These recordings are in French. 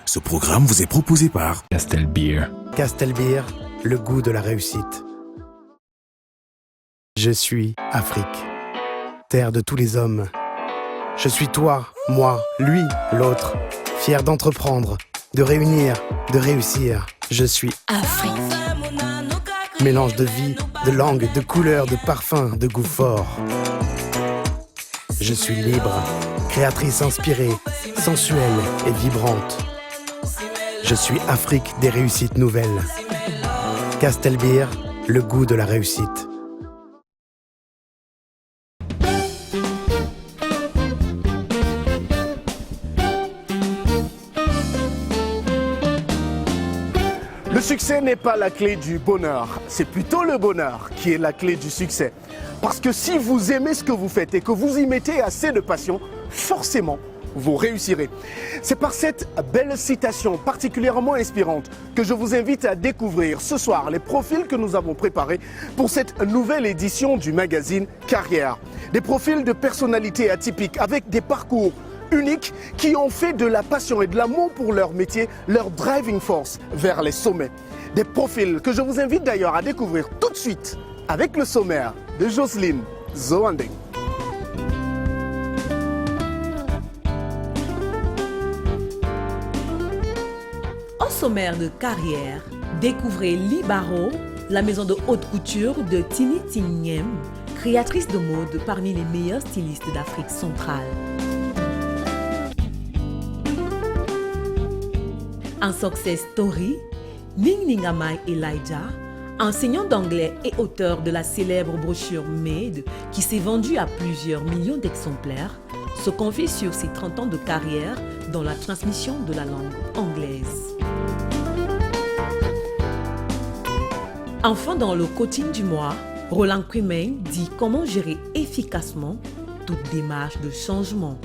Ce programme vous est proposé par Castel Beer. Castel Beer, le goût de la réussite. Je suis Afrique, terre de tous les hommes. Je suis toi, moi, lui, l'autre, fier d'entreprendre, de réunir, de réussir. Je suis Afrique. Mélange de vie, de langue, de couleurs, de parfums, de goût fort. Je suis libre, créatrice inspirée, sensuelle et vibrante. Je suis Afrique des réussites nouvelles. Castel Beer, le goût de la réussite. Le succès n'est pas la clé du bonheur, c'est plutôt le bonheur qui est la clé du succès. Parce que si vous aimez ce que vous faites et que vous y mettez assez de passion, forcément, vous réussirez. C'est par cette belle citation particulièrement inspirante que je vous invite à découvrir ce soir les profils que nous avons préparés pour cette nouvelle édition du magazine Carrière. Des profils de personnalités atypiques avec des parcours uniques qui ont fait de la passion et de l'amour pour leur métier leur driving force vers les sommets. Des profils que je vous invite d'ailleurs à découvrir tout de suite avec le sommaire de Jocelyne Zoandeng. Au sommaire de Carrière, découvrez Libaro, la maison de haute couture de Tini Tingnem, créatrice de mode parmi les meilleurs stylistes d'Afrique centrale. En success story, Ning Ningamai Elijah, enseignant d'anglais et auteur de la célèbre brochure Made qui s'est vendue à plusieurs millions d'exemplaires, se confie sur ses 30 ans de carrière dans la transmission de la langue anglaise. Enfin, dans le coaching du mois, Roland Kwimeng dit comment gérer efficacement toute démarche de changement.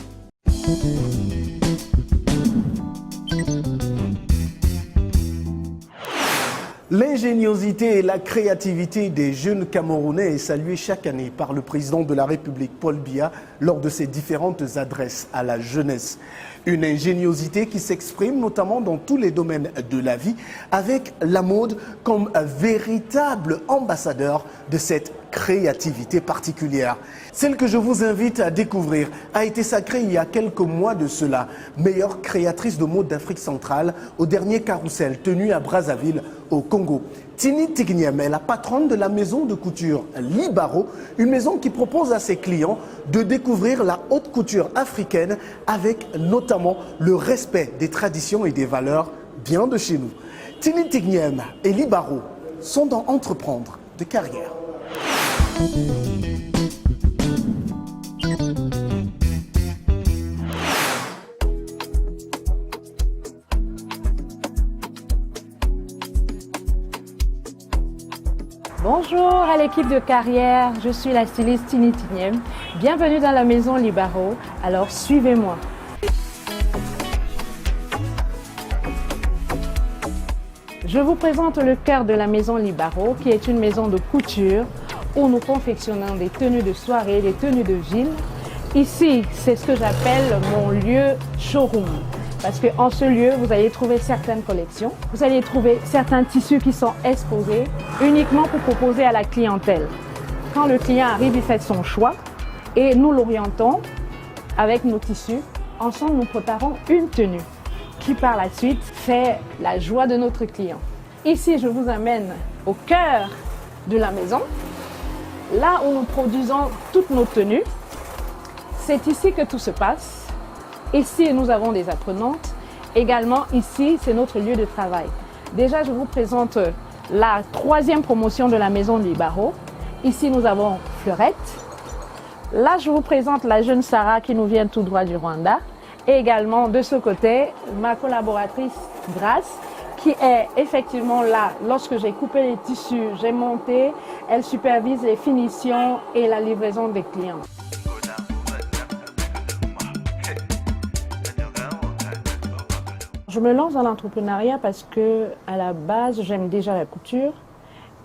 L'ingéniosité et la créativité des jeunes Camerounais est saluée chaque année par le président de la République, Paul Biya, lors de ses différentes adresses à la jeunesse. Une ingéniosité qui s'exprime notamment dans tous les domaines de la vie, avec la mode comme véritable ambassadeur de cette créativité particulière. Celle que je vous invite à découvrir a été sacrée il y a quelques mois de cela, meilleure créatrice de mode d'Afrique centrale au dernier carrousel tenu à Brazzaville au Congo. Tini Tingnem est la patronne de la maison de couture Libaro, une maison qui propose à ses clients de découvrir la haute couture africaine avec notamment le respect des traditions et des valeurs bien de chez nous. Tini Tingnem et Libaro sont dans Entreprendre de carrière. Bonjour à l'équipe de Carrière, je suis la styliste Tini Tingnem. Bienvenue dans la maison Libaro, alors suivez-moi. Je vous présente le cœur de la maison Libaro, qui est une maison de couture où nous confectionnons des tenues de soirée, des tenues de ville. Ici, c'est ce que j'appelle mon lieu showroom. Parce qu'en ce lieu, vous allez trouver certaines collections. Vous allez trouver certains tissus qui sont exposés uniquement pour proposer à la clientèle. Quand le client arrive, il fait son choix et nous l'orientons avec nos tissus. Ensemble, nous préparons une tenue qui par la suite fait la joie de notre client. Ici, je vous amène au cœur de la maison, là où nous produisons toutes nos tenues. C'est ici que tout se passe. Ici, nous avons des apprenantes. Également, ici, c'est notre lieu de travail. Déjà, je vous présente la 3e promotion de la maison Libaro. Ici, nous avons Fleurette. Là, je vous présente la jeune Sarah qui nous vient tout droit du Rwanda. Et également, de ce côté, ma collaboratrice Grace qui est effectivement là. Lorsque j'ai coupé les tissus, j'ai monté, elle supervise les finitions et la livraison des clients. Je me lance dans l'entrepreneuriat parce que, à la base, j'aime déjà la couture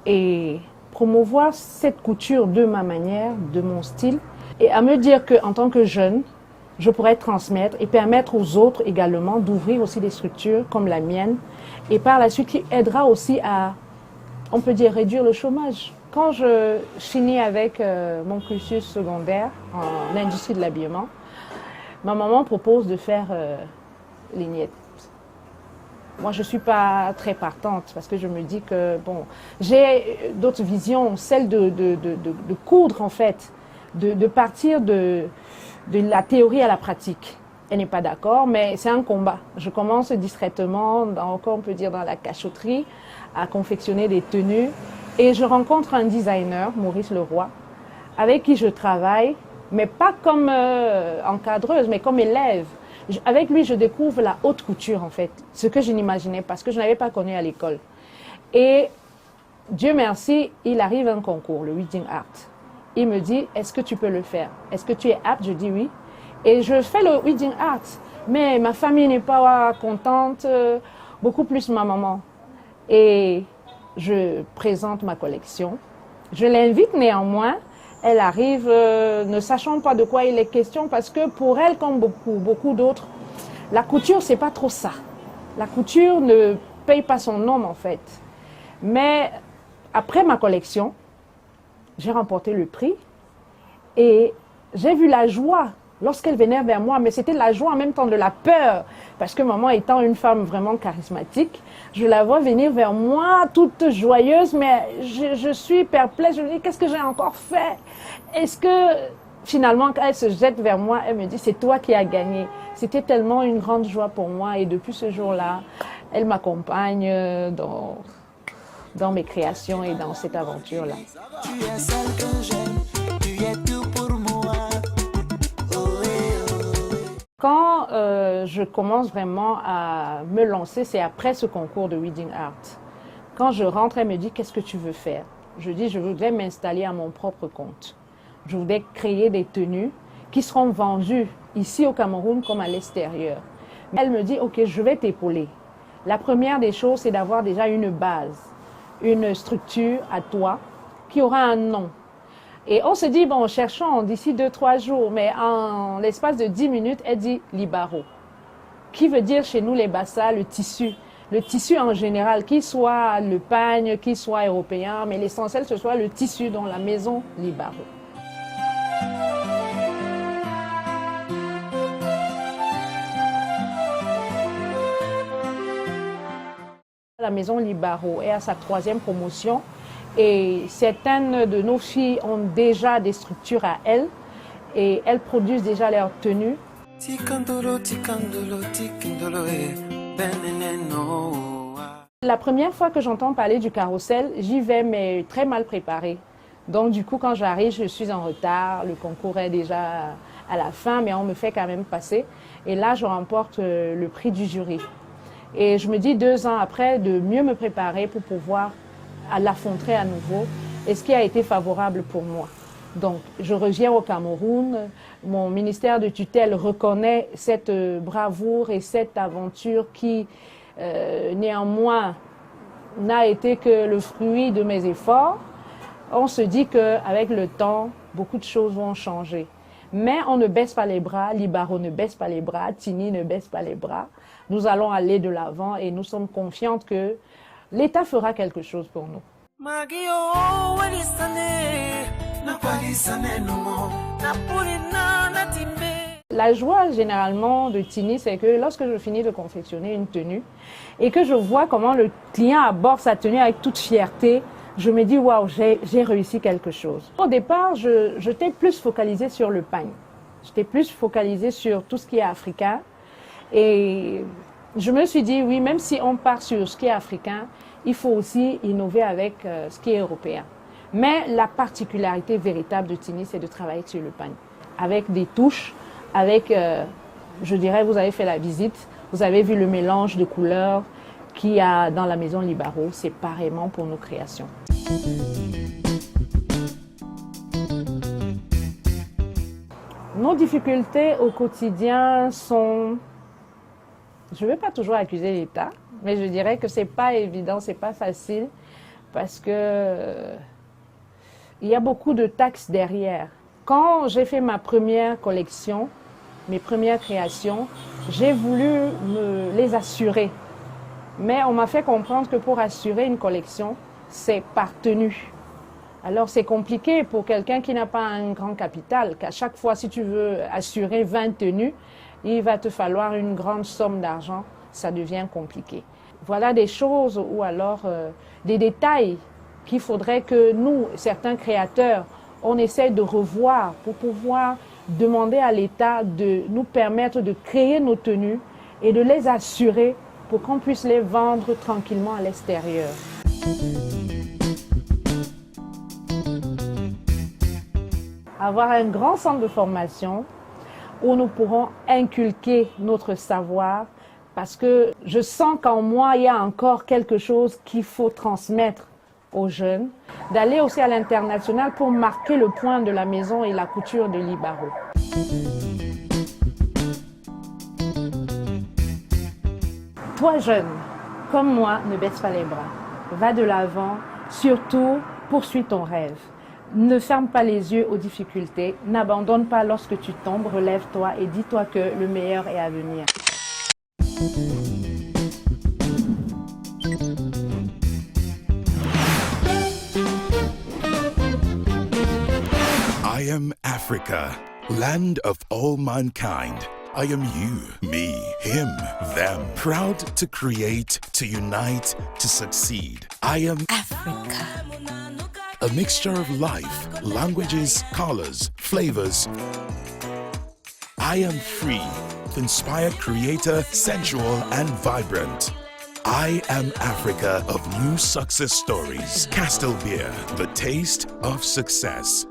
et promouvoir cette couture de ma manière, de mon style, et à me dire qu'en tant que jeune, je pourrais transmettre et permettre aux autres également d'ouvrir aussi des structures comme la mienne et par la suite qui aidera aussi à, on peut dire, réduire le chômage. Quand je finis avec mon cursus secondaire en industrie de l'habillement, ma maman propose de faire l'ignette. Moi, je ne suis pas très partante parce que je me dis que, bon, j'ai d'autres visions, celle de coudre en fait, de partir de la théorie à la pratique. Elle n'est pas d'accord, mais c'est un combat. Je commence discrètement, encore on peut dire dans la cachotterie, à confectionner des tenues. Et je rencontre un designer, Maurice Leroy, avec qui je travaille, mais pas comme encadreuse, mais comme élève. Avec lui, je découvre la haute couture, en fait, ce que je n'imaginais pas, ce que je n'avais pas connu à l'école. Et Dieu merci, il arrive un concours, le Wedding Art. Il me dit, est-ce que tu peux le faire? Est-ce que tu es apte? Je dis oui. Et je fais le Wedding Art. Mais ma famille n'est pas contente, beaucoup plus ma maman. Et je présente ma collection. Je l'invite néanmoins. Elle arrive ne sachant pas de quoi il est question parce que pour elle, comme beaucoup d'autres, la couture, c'est pas trop ça. La couture ne paye pas son nom en fait. Mais après ma collection, j'ai remporté le prix et j'ai vu la joie lorsqu'elle venait vers moi, mais c'était la joie en même temps de la peur, parce que maman étant une femme vraiment charismatique, je la vois venir vers moi toute joyeuse, mais je suis perplexe, je me dis qu'est-ce que j'ai encore fait? Est-ce que finalement quand elle se jette vers moi, elle me dit c'est toi qui as gagné. C'était tellement une grande joie pour moi et depuis ce jour-là, elle m'accompagne dans mes créations et dans cette aventure-là. Tu es celle que j'aime, tu es tout pour moi. Quand je commence vraiment à me lancer, c'est après ce concours de Wedding Art. Quand je rentre, elle me dit, qu'est-ce que tu veux faire? Je dis, je voudrais m'installer à mon propre compte. Je voudrais créer des tenues qui seront vendues ici au Cameroun comme à l'extérieur. Elle me dit, ok, je vais t'épauler. La première des choses, c'est d'avoir déjà une base, une structure à toi qui aura un nom. Et on se dit, bon, cherchons d'ici 2-3 jours, mais en l'espace de 10 minutes, elle dit Libaro, qui veut dire chez nous les bassas, le tissu. Le tissu en général, qu'il soit le pagne, qu'il soit européen, mais l'essentiel, ce soit le tissu dans la maison Libaro. La maison Libaro est à sa 3e promotion. Et certaines de nos filles ont déjà des structures à elles et elles produisent déjà leurs tenues. La première fois que j'entends parler du carrousel, j'y vais mais très mal préparée. Donc du coup quand j'arrive, je suis en retard, le concours est déjà à la fin mais on me fait quand même passer. Et là je remporte le prix du jury. Et je me dis 2 ans après de mieux me préparer pour pouvoir à l'affronter à nouveau, et ce qui a été favorable pour moi. Donc, je reviens au Cameroun, mon ministère de tutelle reconnaît cette bravoure et cette aventure qui, néanmoins, n'a été que le fruit de mes efforts. On se dit qu'avec le temps, beaucoup de choses vont changer. Mais on ne baisse pas les bras, Libaro ne baisse pas les bras, Tini ne baisse pas les bras. Nous allons aller de l'avant et nous sommes confiantes que l'État fera quelque chose pour nous. La joie généralement de Tini, c'est que lorsque je finis de confectionner une tenue et que je vois comment le client aborde sa tenue avec toute fierté, je me dis waouh, j'ai réussi quelque chose. Au départ, je t'ai plus focalisée sur le pagne. J'étais plus focalisée sur tout ce qui est africain et je me suis dit oui, même si on part sur ce qui est africain, il faut aussi innover avec ce qui est européen. Mais la particularité véritable de Tini, c'est de travailler sur le pagne. Avec des touches, avec, je dirais, vous avez fait la visite, vous avez vu le mélange de couleurs qu'il y a dans la maison Libaro, c'est pareillement pour nos créations. Nos difficultés au quotidien sont, je ne vais pas toujours accuser l'État, mais je dirais que ce n'est pas évident, ce n'est pas facile, parce que il y a beaucoup de taxes derrière. Quand j'ai fait ma première collection, mes premières créations, j'ai voulu les assurer. Mais on m'a fait comprendre que pour assurer une collection, c'est par tenue. Alors c'est compliqué pour quelqu'un qui n'a pas un grand capital, qu'à chaque fois, si tu veux assurer 20 tenues, il va te falloir une grande somme d'argent, ça devient compliqué. Voilà des choses ou alors des détails qu'il faudrait que nous, certains créateurs, on essaie de revoir pour pouvoir demander à l'État de nous permettre de créer nos tenues et de les assurer pour qu'on puisse les vendre tranquillement à l'extérieur. Avoir un grand centre de formation où nous pourrons inculquer notre savoir parce que je sens qu'en moi, il y a encore quelque chose qu'il faut transmettre aux jeunes, d'aller aussi à l'international pour marquer le point de la maison et la couture de Libaro. Toi jeune, comme moi, ne baisse pas les bras. Va de l'avant, surtout poursuis ton rêve. Ne ferme pas les yeux aux difficultés, n'abandonne pas lorsque tu tombes, relève-toi et dis-toi que le meilleur est à venir. I am Africa, land of all mankind. I am you, me, him, them. Proud to create, to unite, to succeed. I am Africa. a mixture of life, languages, colors, flavors. I am free, inspired creator, sensual and vibrant. I am Africa of new success stories. Castle Beer, the taste of success.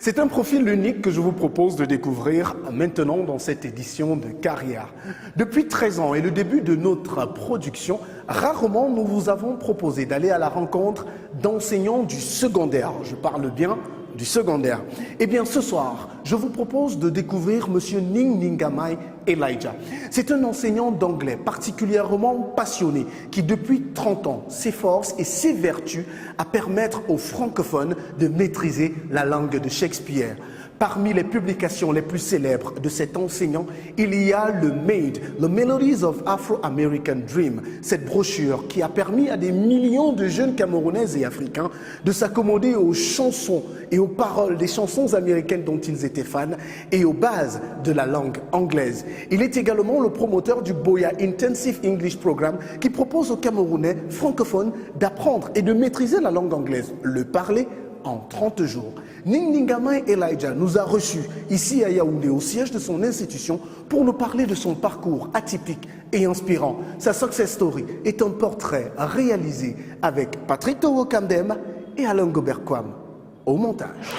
C'est un profil unique que je vous propose de découvrir maintenant dans cette édition de Carrière. Depuis 13 ans et le début de notre production, rarement nous vous avons proposé d'aller à la rencontre d'enseignants du secondaire. Je parle bien du secondaire. Eh bien, ce soir, je vous propose de découvrir M. Ning Ningamai Elijah. C'est un enseignant d'anglais particulièrement passionné qui, depuis 30 ans, s'efforce et s'évertue à permettre aux francophones de maîtriser la langue de Shakespeare. Parmi les publications les plus célèbres de cet enseignant, il y a le MADE, The Melodies of Afro-American Dream, cette brochure qui a permis à des millions de jeunes Camerounais et Africains de s'accommoder aux chansons et aux paroles des chansons américaines dont ils étaient fans et aux bases de la langue anglaise. Il est également le promoteur du Boya Intensive English Program qui propose aux Camerounais francophones d'apprendre et de maîtriser la langue anglaise, le parler en 30 jours. Ning Ningamai Elijah nous a reçus ici à Yaoundé au siège de son institution pour nous parler de son parcours atypique et inspirant. Sa success story est un portrait réalisé avec Patrick Towo Kamdem et Alain Gobert Kwam au montage.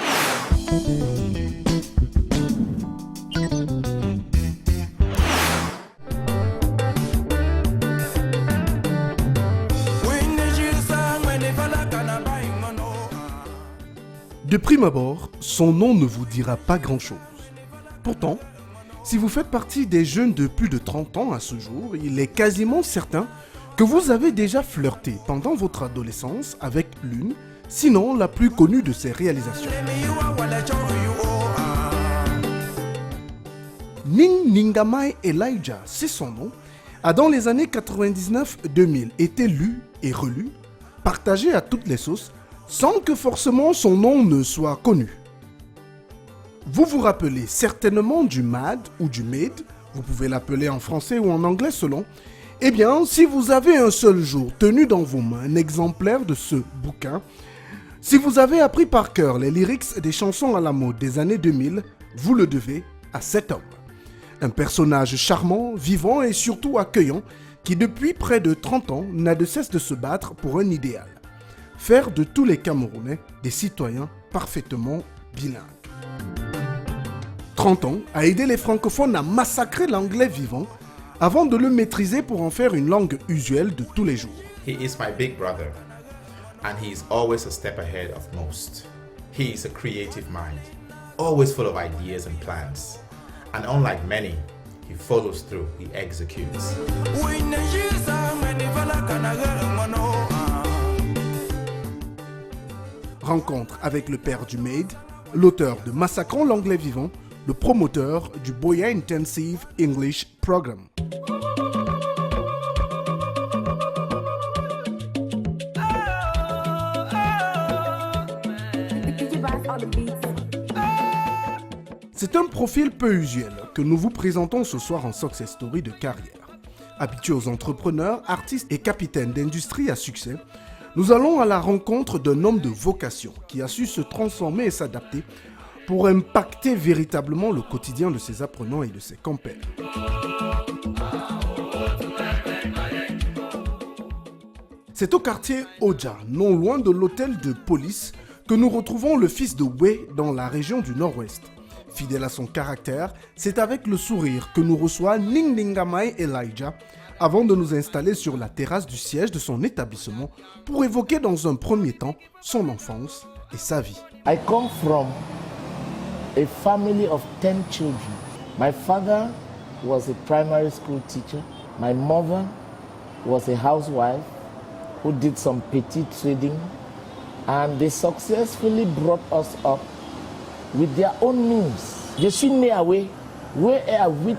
De prime abord, son nom ne vous dira pas grand-chose. Pourtant, si vous faites partie des jeunes de plus de 30 ans à ce jour, il est quasiment certain que vous avez déjà flirté pendant votre adolescence avec l'une, sinon la plus connue de ses réalisations. Ning Ningamai Elijah, c'est son nom, a dans les années 99-2000 été lu et relu, partagé à toutes les sauces, sans que forcément son nom ne soit connu. Vous vous rappelez certainement du MAD ou du MADE, vous pouvez l'appeler en français ou en anglais selon. Eh bien, si vous avez un seul jour tenu dans vos mains un exemplaire de ce bouquin, si vous avez appris par cœur les lyrics des chansons à la mode des années 2000, vous le devez à cet homme. Un personnage charmant, vivant et surtout accueillant, qui depuis près de 30 ans n'a de cesse de se battre pour un idéal. Faire de tous les Camerounais des citoyens parfaitement bilingues. 30 ans a aidé les francophones à massacrer l'anglais vivant avant de le maîtriser pour en faire une langue usuelle de tous les jours. He is my big brother, and he is always a step ahead of most. He is a creative mind, always full of ideas and plans. And unlike many, he follows through, he executes. Rencontre avec le père du Maid, l'auteur de Massacrons l'anglais vivant, le promoteur du Boya Intensive English Program. C'est un profil peu usuel que nous vous présentons ce soir en Success Story de carrière. Habitué aux entrepreneurs, artistes et capitaines d'industrie à succès, nous allons à la rencontre d'un homme de vocation qui a su se transformer et s'adapter pour impacter véritablement le quotidien de ses apprenants et de ses compères. C'est au quartier Oja, non loin de l'hôtel de police, que nous retrouvons le fils de Wé dans la région du Nord-Ouest. Fidèle à son caractère, c'est avec le sourire que nous reçoit Ning Ningamai Elijah avant de nous installer sur la terrasse du siège de son établissement pour évoquer dans un premier temps son enfance et sa vie. I come from a family of 10 children. My father was a primary school teacher. My mother was a housewife who did some petty trading, and they successfully brought us up with their own means. Je suis né à Wé. Wé est à 8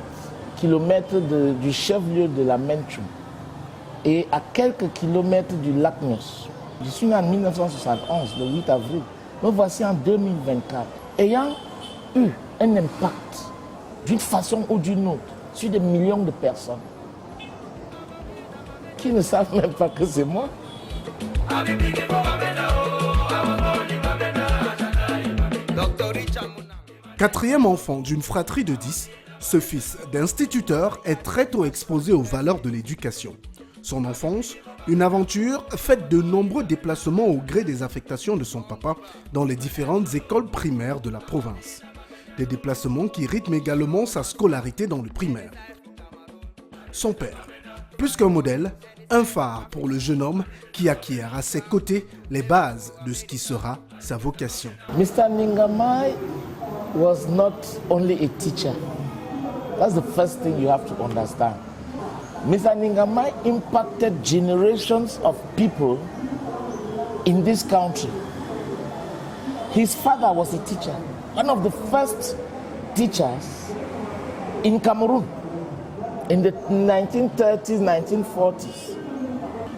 km du chef-lieu de la Mentrum et à quelques kilomètres du lac Nyos. Je suis né en 1971, le 8 avril. Me voici en 2024, ayant eu un impact d'une façon ou d'une autre sur des millions de personnes qui ne savent même pas que c'est moi. Quatrième enfant d'une fratrie de 10, ce fils d'instituteur est très tôt exposé aux valeurs de l'éducation. Son enfance, une aventure faite de nombreux déplacements au gré des affectations de son papa dans les différentes écoles primaires de la province. Des déplacements qui rythment également sa scolarité dans le primaire. Son père, plus qu'un modèle, un phare pour le jeune homme qui acquiert à ses côtés les bases de ce qui sera sa vocation. Mr. Ningamai was not only a teacher. That's the first thing you have to understand. Mr. Ningamai impacted generations of people in this country. His father was a teacher, one of the first teachers in Cameroon in the 1930s, 1940s.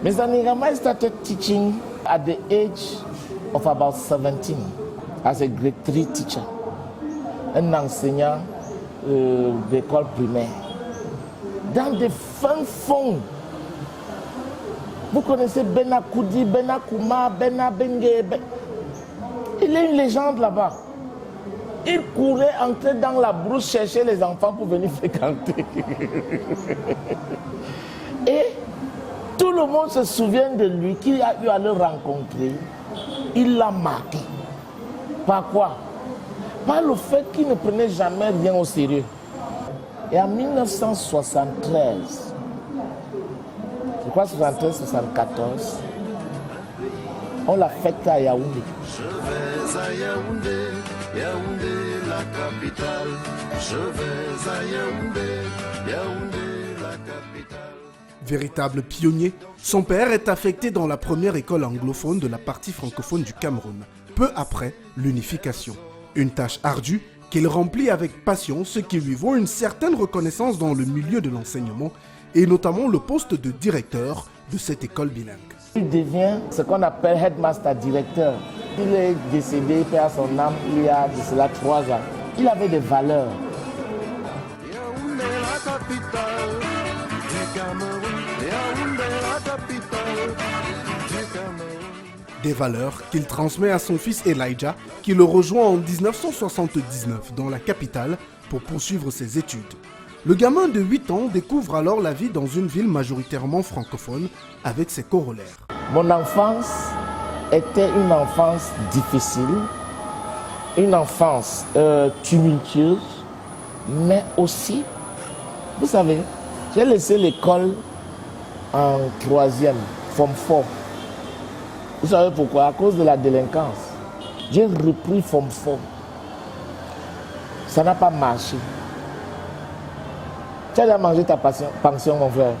Mr. Ningamai started teaching at the age of about 17 as a grade 3 teacher, un enseignant d'école primaire. Dans des fins fonds, vous connaissez Benakoudi, Benakouma, Benabengue. Il est une légende là-bas. Il courait entrer dans la brousse chercher les enfants pour venir fréquenter. Et tout le monde se souvient de lui, qui a eu à le rencontrer. Il l'a marqué. Par quoi? Par le fait qu'il ne prenait jamais rien au sérieux. Et en 1973, je crois 73-74, on l'a fêté à Yaoundé. Je vais à Yaoundé, Yaoundé la capitale. Je vais à Yaoundé, Yaoundé la capitale. Véritable pionnier, son père est affecté dans la première école anglophone de la partie francophone du Cameroun, peu après l'unification. Une tâche ardue qu'il remplit avec passion, ce qui lui vaut une certaine reconnaissance dans le milieu de l'enseignement et notamment le poste de directeur de cette école bilingue. Il devient ce qu'on appelle headmaster directeur. Il est décédé, paix à son âme, il y a de cela 3 ans. Il avait des valeurs. Yaoundé la capitale du Cameroun. Yaoundé la capitale du Cameroun. Des valeurs qu'il transmet à son fils Elijah, qui le rejoint en 1979 dans la capitale pour poursuivre ses études. Le gamin de 8 ans découvre alors la vie dans une ville majoritairement francophone avec ses corollaires. Mon enfance était une enfance difficile, une enfance tumultueuse, Mais aussi, vous savez, j'ai laissé l'école en 3e, forme 4. Vous savez pourquoi? À cause de la délinquance. J'ai repris forme 4. Ça n'a pas marché. Tu as déjà mangé ta pension, mon frère?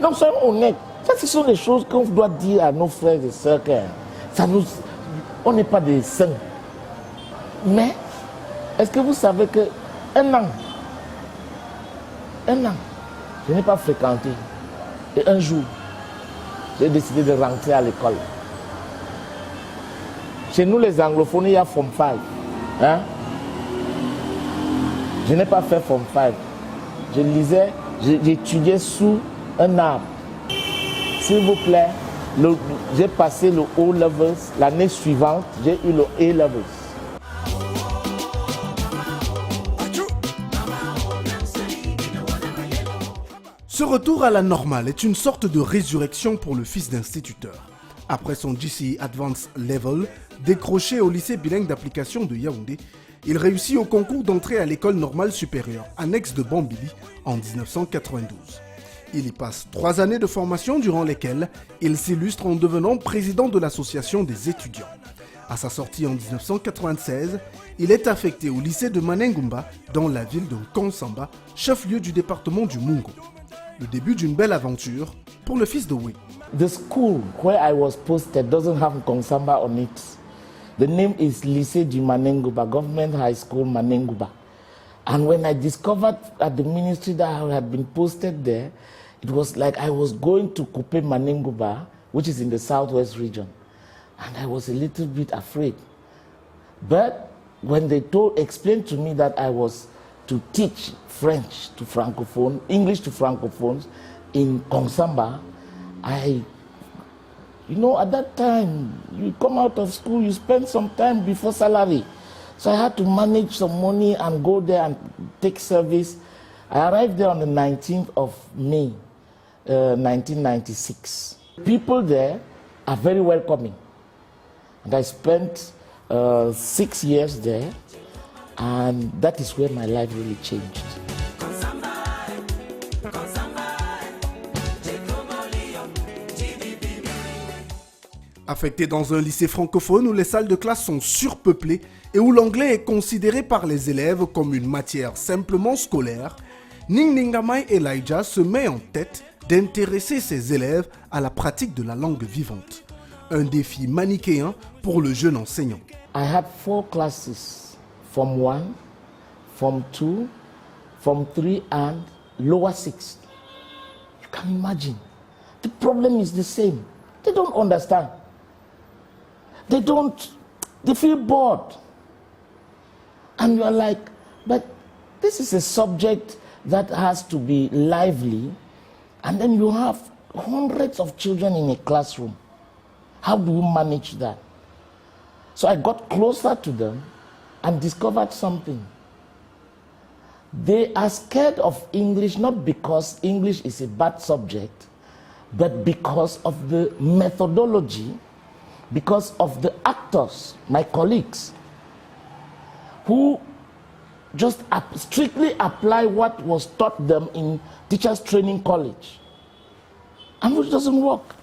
Non, soyons honnêtes. Ça, ce sont des choses qu'on doit dire à nos frères et sœurs. On n'est pas des saints. Mais, est-ce que vous savez que un an, je n'ai pas fréquenté. Et un jour, j'ai décidé de rentrer à l'école. Chez nous, les anglophones, il y a Form 5. Hein? Je n'ai pas fait Form 5. Je lisais, j'étudiais sous un arbre. S'il vous plaît, j'ai passé le O-Levels. L'année suivante, j'ai eu le A-Levels. Ce retour à la normale est une sorte de résurrection pour le fils d'instituteur. Après son GCE Advanced Level, décroché au lycée bilingue d'application de Yaoundé, il réussit au concours d'entrée à l'école normale supérieure, annexe de Bambili, en 1992. Il y passe 3 années de formation durant lesquelles il s'illustre en devenant président de l'association des étudiants. À sa sortie en 1996, il est affecté au lycée de Manengumba, dans la ville de Konsamba, chef-lieu du département du Mungo. Le début d'une belle aventure pour le fils de Wé. The school where I was posted doesn't have Konsamba on it. The name is Lycée du Manengumba, Government High School Manengumba. And when I discovered at the ministry that I had been posted there, it was like I was going to Kupe Manengumba, which is in the southwest region. And I was a little bit afraid. But when they explained to me that I was to teach French to Francophone, English to Francophones in Konsamba, at that time, you come out of school, you spend some time before salary. So I had to manage some money and go there and take service. I arrived there on the 19th of May, 1996. People there are very welcoming. And I spent 6 years there, and that is where my life really changed. Affecté dans un lycée francophone où les salles de classe sont surpeuplées et où l'anglais est considéré par les élèves comme une matière simplement scolaire, Ning Ningamay Elijah se met en tête d'intéresser ses élèves à la pratique de la langue vivante. Un défi manichéen pour le jeune enseignant. I had 4 classes, Form 1, Form 2, Form 3 and lower 6. You can imagine. The problem is the same. They don't understand. They feel bored. And you are like, but this is a subject that has to be lively, and then you have hundreds of children in a classroom. How do you manage that? So I got closer to them and discovered something. They are scared of English not because English is a bad subject, but because of the methodology, because of the actors, my colleagues, who just strictly apply what was taught them in teachers training college. And which doesn't work.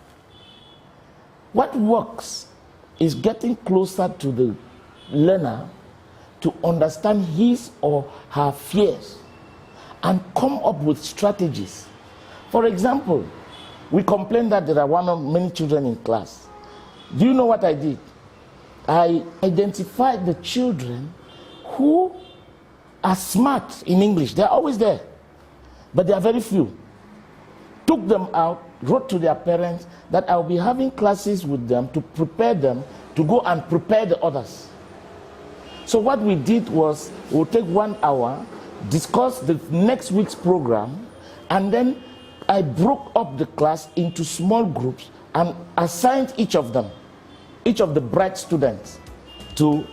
What works is getting closer to the learner to understand his or her fears and come up with strategies. For example, we complain that there are many children in class. Do you know what I did? I identified the children who are smart in English. They're always there, but they are very few. Took them out, wrote to their parents that I'll be having classes with them to prepare them to go and prepare the others. So what we did was we'll take 1 hour, discuss the next week's program, and then I broke up the class into small groups and assigned each of them, each of the bright students, to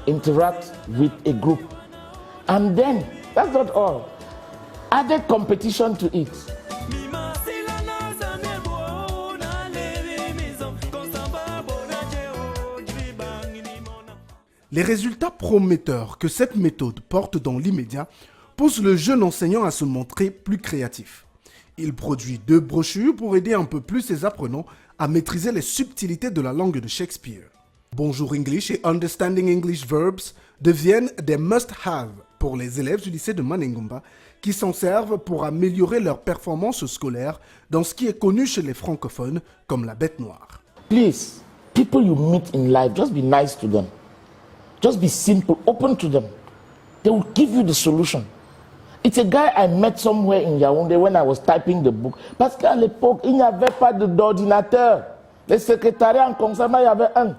interact with a group. And then, that's not all, added competition to it. Les résultats prometteurs que cette méthode porte dans l'immédiat poussent le jeune enseignant à se montrer plus créatif. Il produit 2 brochures pour aider un peu plus ses apprenants à maîtriser les subtilités de la langue de Shakespeare. Bonjour English et Understanding English Verbs deviennent des must-have pour les élèves du lycée de Manengumba qui s'en servent pour améliorer leur performance scolaire dans ce qui est connu chez les francophones comme la bête noire. Please, people you meet in life, just be nice to them. Just be simple, open to them. They will give you the solution. It's a guy I met somewhere in Yaoundé when I was typing the book. Parce qu'à l'époque, il n'y avait pas d'ordinateur. Les secrétariats en consommant, il y avait un.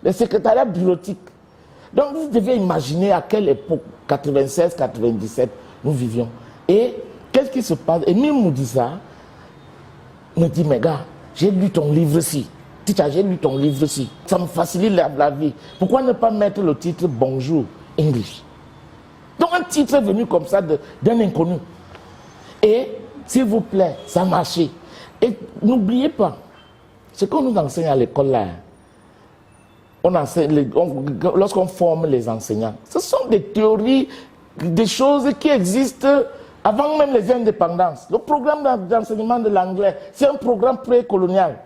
Les secrétariats bureautiques. Donc vous devez imaginer à quelle époque, 96, 97, nous vivions. Et qu'est-ce qui se passe? Et même Moudissa me dit, mais gars, j'ai lu ton livre-ci. Teacher, j'ai lu ton livre-ci. Ça me facilite la vie. Pourquoi ne pas mettre le titre Bonjour English? Donc un titre est venu comme ça d'un inconnu. Et s'il vous plaît, ça a marché. Et n'oubliez pas, ce qu'on nous enseigne à l'école là, lorsqu'on forme les enseignants, ce sont des théories, des choses qui existent avant même les indépendances. Le programme d'enseignement de l'anglais, c'est un programme précolonial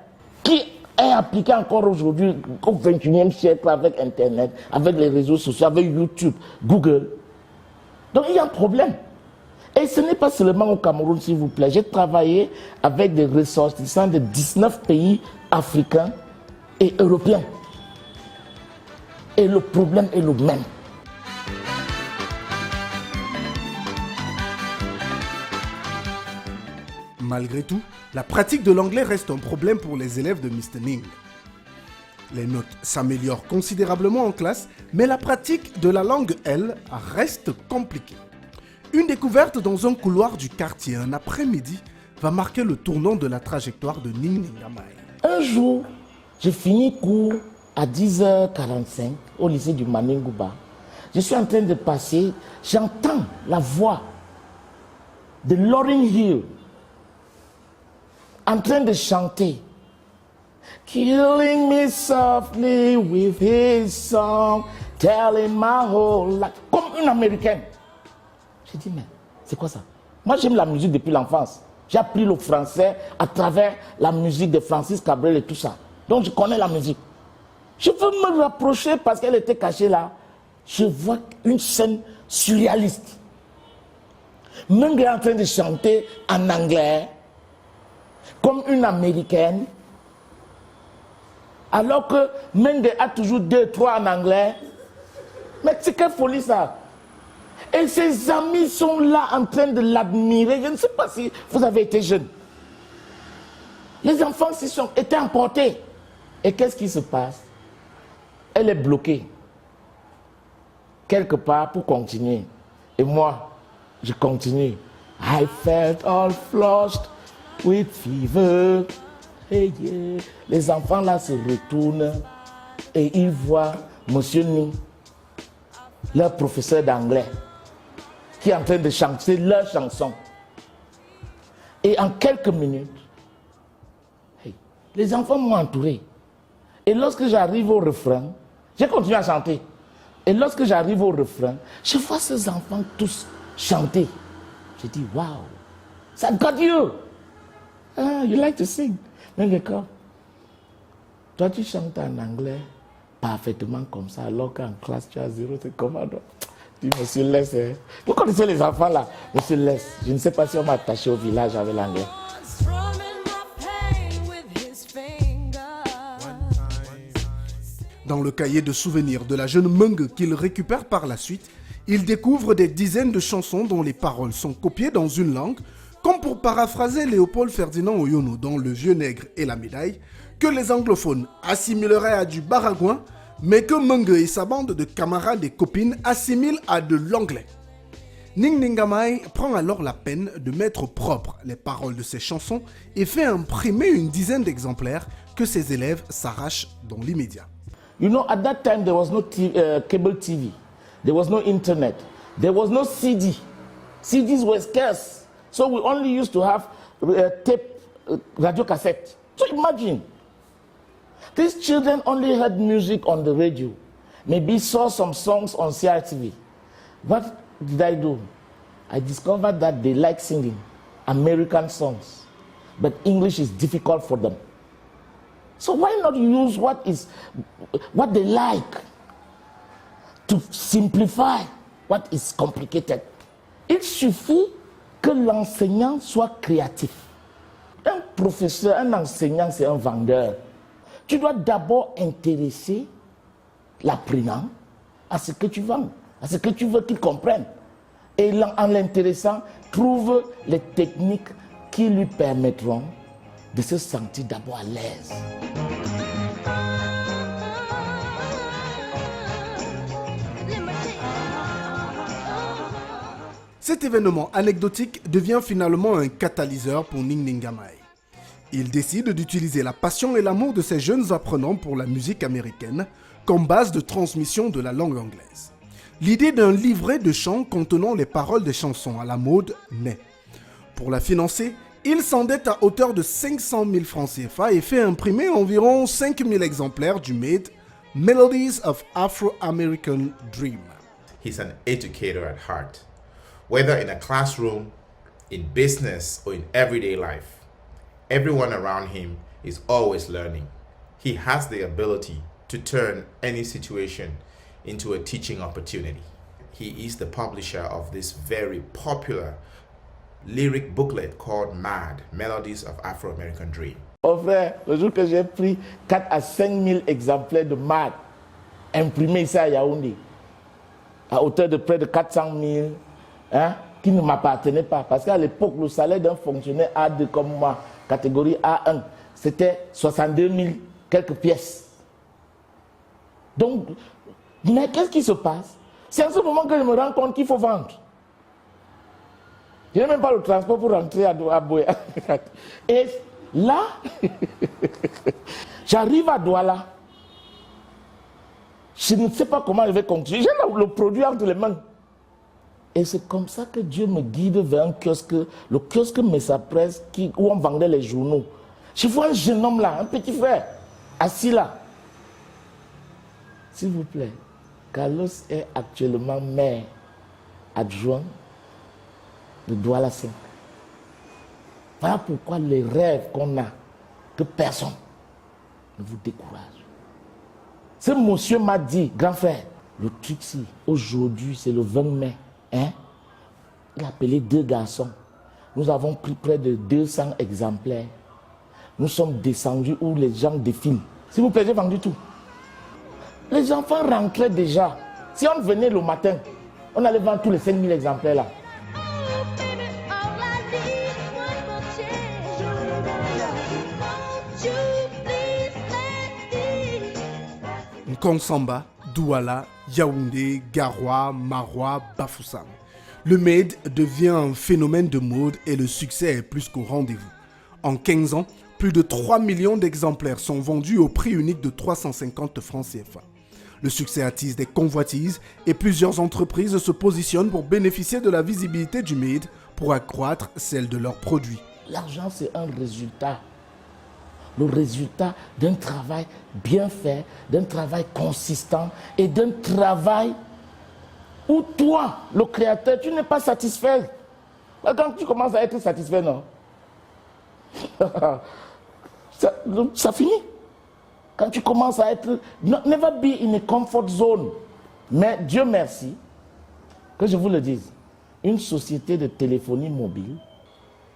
qui est appliqué encore aujourd'hui au XXIe siècle avec Internet, avec les réseaux sociaux, avec YouTube, Google. Donc il y a un problème. Et ce n'est pas seulement au Cameroun, s'il vous plaît. J'ai travaillé avec des ressortissants de 19 pays africains et européens. Et le problème est le même. Malgré tout, la pratique de l'anglais reste un problème pour les élèves de Mr. Ning. Les notes s'améliorent considérablement en classe, mais la pratique de la langue, elle, reste compliquée. Une découverte dans un couloir du quartier un après-midi va marquer le tournant de la trajectoire de Ning Ningamay. Un jour, j'ai fini cours à 10h45 au lycée du Manengumba. Je suis en train de passer, j'entends la voix de Lauryn Hill en train de chanter. Killing me softly with his song, telling my whole life. Comme une américaine. J'ai dit, mais c'est quoi ça? Moi, j'aime la musique depuis l'enfance. J'ai appris le français à travers la musique de Francis Cabrel et tout ça. Donc, je connais la musique. Je veux me rapprocher parce qu'elle était cachée là. Je vois une scène surréaliste. Menge est en train de chanter en anglais, comme une américaine. Alors que Menge a toujours 2, 3 en anglais. Mais c'est quelle folie ça? Et ses amis sont là en train de l'admirer. Je ne sais pas si vous avez été jeune. Les enfants étaient emportés. Et qu'est-ce qui se passe? Elle est bloquée. Quelque part pour continuer. Et moi, je continue. I felt all flushed with fever. Hey, yeah. Les enfants là se retournent et ils voient Monsieur Ning, leur professeur d'anglais, qui est en train de chanter leur chanson. Et en quelques minutes, hey, les enfants m'ont entouré. Et lorsque j'arrive au refrain, j'ai continué à chanter. Et lorsque j'arrive au refrain, je vois ces enfants tous chanter. Je dis, wow, ça got you. Ah, you like to sing. Mais d'accord. Toi, tu chantes en anglais parfaitement comme ça, alors qu'en classe, tu as 0, c'est comment? Dis, monsieur, laisse. Hein. Vous connaissez les enfants là? Monsieur, laisse. Je ne sais pas si on m'a attaché au village avec l'anglais. Dans le cahier de souvenirs de la jeune Menge qu'il récupère par la suite, il découvre des dizaines de chansons dont les paroles sont copiées dans une langue, comme pour paraphraser Léopold Ferdinand Oyono dans Le Vieux Nègre et la Médaille, que les anglophones assimileraient à du baragouin, mais que Menge et sa bande de camarades et copines assimilent à de l'anglais. Ning Ningamay prend alors la peine de mettre propre les paroles de ses chansons et fait imprimer une dizaine d'exemplaires que ses élèves s'arrachent dans l'immédiat. You know, at that time there was no cable TV. There was no internet. There was no CD. CDs were scarce. So we only used to have tape, radio cassette. So imagine, these children only heard music on the radio. maybe saw some songs on CRTV. What did I do? I discovered that they like singing American songs, but English is difficult for them. So why not use what they like to simplify what is complicated? Il suffit que l'enseignant soit créatif. Un professeur, un enseignant, c'est un vendeur. Tu dois d'abord intéresser l'apprenant à ce que tu vends, à ce que tu veux qu'il comprenne. Et en l'intéressant, trouve les techniques qui lui permettront de se sentir d'abord à l'aise. Cet événement anecdotique devient finalement un catalyseur pour Ning Ningamay. Il décide d'utiliser la passion et l'amour de ces jeunes apprenants pour la musique américaine comme base de transmission de la langue anglaise. L'idée d'un livret de chants contenant les paroles des chansons à la mode naît. Pour la financer, il s'endette à hauteur de 500 000 francs CFA et fait imprimer environ 5 000 exemplaires du MADE Melodies of Afro-American Dream. He's an educator at heart. Whether in a classroom, in business, or in everyday life, everyone around him is always learning. He has the ability to turn any situation into a teaching opportunity. He is the publisher of this very popular lyric booklet called MAD, Melodies of Afro-American Dream. Oh frère, le jour que j'ai pris 4 à 5 000 exemplaires de MAD imprimés ici à Yaoundé, à hauteur de près de 400 000, qui ne m'appartenaient pas. Parce qu'à l'époque, le salaire d'un fonctionnaire A2 comme moi, catégorie A1, c'était 62 000 quelques pièces. Donc, mais qu'est-ce qui se passe? C'est en ce moment que je me rends compte qu'il faut vendre. Je n'ai même pas le transport pour rentrer à Boya. Et là, j'arrive à Douala. Je ne sais pas comment je vais continuer. J'ai le produit entre les mains. Et c'est comme ça que Dieu me guide vers un kiosque, le kiosque Messa Presse, où on vendait les journaux. Je vois un jeune homme là, un petit frère, assis là. S'il vous plaît, Carlos est actuellement maire adjoint de Douala 5. Voilà pourquoi les rêves qu'on a, que personne ne vous décourage. Ce monsieur m'a dit, grand frère, le truc si, aujourd'hui c'est le 20 mai, il a appelé 2 garçons. Nous avons pris près de 200 exemplaires. Nous sommes descendus où les gens défilent. S'il vous plaît, j'ai vendu tout. Les enfants rentraient déjà. Si on venait le matin, on allait vendre tous les 5000 exemplaires là. Konsamba, Douala, Yaoundé, Garoua, Maroua, Bafoussam. Le MADE devient un phénomène de mode et le succès est plus qu'au rendez-vous. En 15 ans, plus de 3 millions d'exemplaires sont vendus au prix unique de 350 francs CFA. Le succès attise des convoitises et plusieurs entreprises se positionnent pour bénéficier de la visibilité du MADE pour accroître celle de leurs produits. L'argent, c'est un résultat. Le résultat d'un travail bien fait, d'un travail consistant et d'un travail où toi, le créateur, tu n'es pas satisfait. Quand tu commences à être satisfait, non. ça finit. Quand tu commences à être... Never be in a comfort zone. Mais Dieu merci, que je vous le dise, une société de téléphonie mobile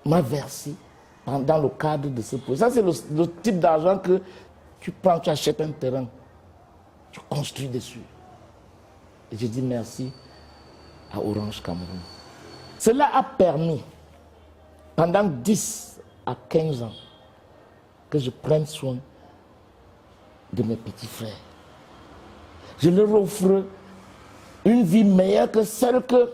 m'a versé dans le cadre de ce projet. Ça, c'est le type d'argent que tu prends, tu achètes un terrain, tu construis dessus. Et je dis merci à Orange Cameroun. Cela a permis, pendant 10 à 15 ans, que je prenne soin de mes petits frères. Je leur offre une vie meilleure que celle que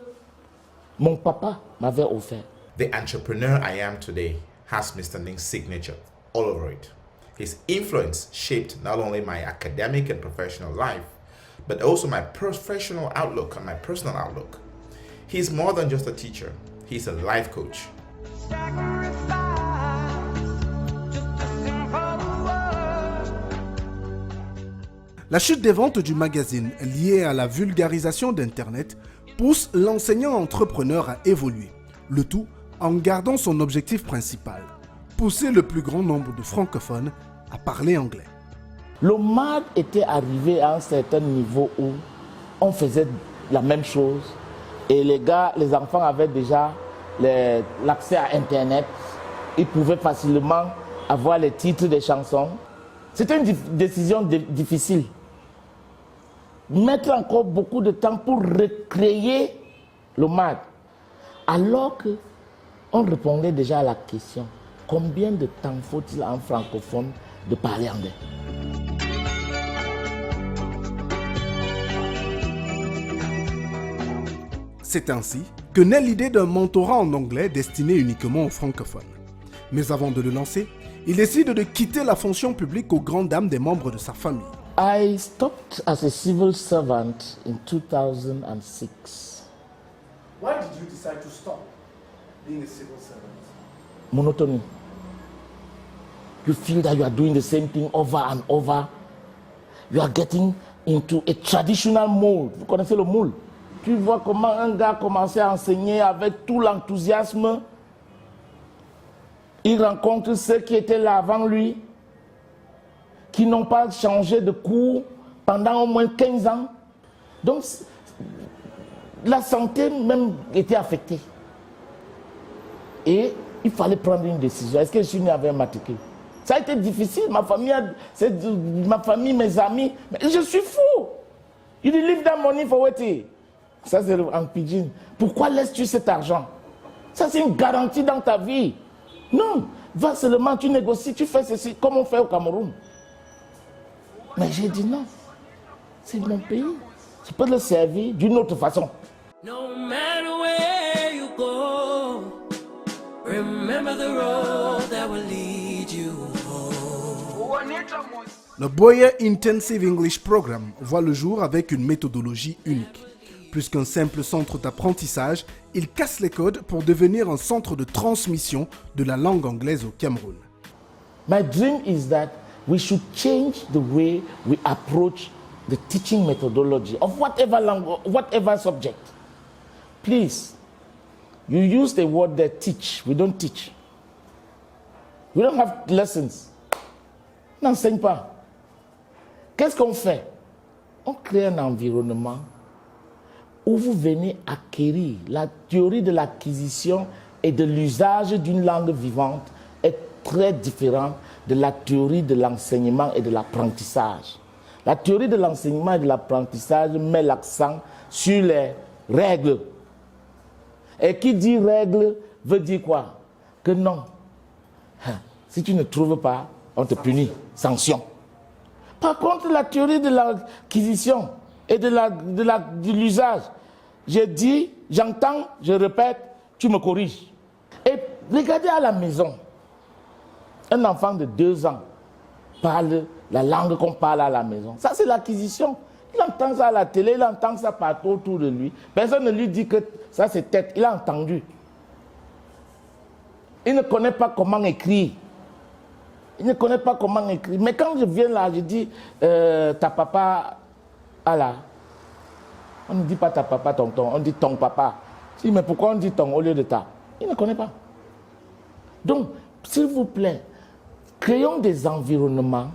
mon papa m'avait offerte. The entrepreneur I am today has Mr. Ning's signature all over it. His influence shaped not only my academic and professional life, but also my professional outlook and my personal outlook. He's more than just a teacher, he's a life coach. La chute des ventes du magazine liée à la vulgarisation d'Internet pousse l'enseignant entrepreneur à évoluer, le tout en gardant son objectif principal, pousser le plus grand nombre de francophones à parler anglais. Le MAD était arrivé à un certain niveau où on faisait la même chose et les enfants avaient déjà l'accès à Internet. Ils pouvaient facilement avoir les titres des chansons. C'était une décision difficile. Mettre encore beaucoup de temps pour recréer le MAD. Alors qu'on répondait déjà à la question, combien de temps faut-il à un francophone de parler anglais? C'est ainsi que naît l'idée d'un mentorat en anglais destiné uniquement aux francophones. Mais avant de le lancer, il décide de quitter la fonction publique aux grandes dames des membres de sa famille. I stopped as a civil servant in 2006. Why did you decide to stop being a civil servant? Monotony. You feel that you are doing the same thing over and over. You are getting into a traditional mold. Vous connaissez le moule? Tu vois comment un gars commençait à enseigner avec tout l'enthousiasme. Il rencontre ceux qui étaient là avant lui, qui n'ont pas changé de cours pendant au moins 15 ans. Donc, la santé même était affectée. Et il fallait prendre une décision. Est-ce que je suis né avec un matricule? Ça a été difficile. Ma famille, mes amis. Mais je suis fou. You leave that money for what? Ça, c'est en pidgin. Pourquoi laisses-tu cet argent? Ça, c'est une garantie dans ta vie. Non, va seulement, tu négocies, tu fais ceci, comme on fait au Cameroun. Mais j'ai dit non. C'est mon pays. Je peux le servir d'une autre façon. No matter where you go, remember the road that will lead you home. Le Boya Intensive English Program voit le jour avec une méthodologie unique. Plus qu'un simple centre d'apprentissage, il casse les codes pour devenir un centre de transmission de la langue anglaise au Cameroun. My dream is that we should change the way we approach the teaching methodology of whatever language, whatever subject. Please, you use the word there, teach. We don't teach. We don't have lessons. On n'enseigne pas. Qu'est-ce qu'on fait? On crée un environnement où vous venez acquérir. La théorie de l'acquisition et de l'usage d'une langue vivante est très différente de la théorie de l'enseignement et de l'apprentissage. La théorie de l'enseignement et de l'apprentissage met l'accent sur les règles. Et qui dit règle veut dire quoi? Que non. Si tu ne trouves pas, on te punit. Sanction. Par contre, la théorie de l'acquisition et de l'usage, je dis, j'entends, je répète, tu me corriges. Et regardez à la maison, un enfant de 2 ans parle la langue qu'on parle à la maison. Ça, c'est l'acquisition. Il entend ça à la télé, il entend ça partout autour de lui. Personne ne lui dit que ça, c'est tête. Il a entendu. Il ne connaît pas comment écrire. Il ne connaît pas comment écrire. Mais quand je viens là, je dis, ta papa, Allah. On ne dit pas ta papa, tonton, on dit ton papa. Je dis, mais pourquoi on dit ton au lieu de ta? Il ne connaît pas. Donc, s'il vous plaît, créons des environnements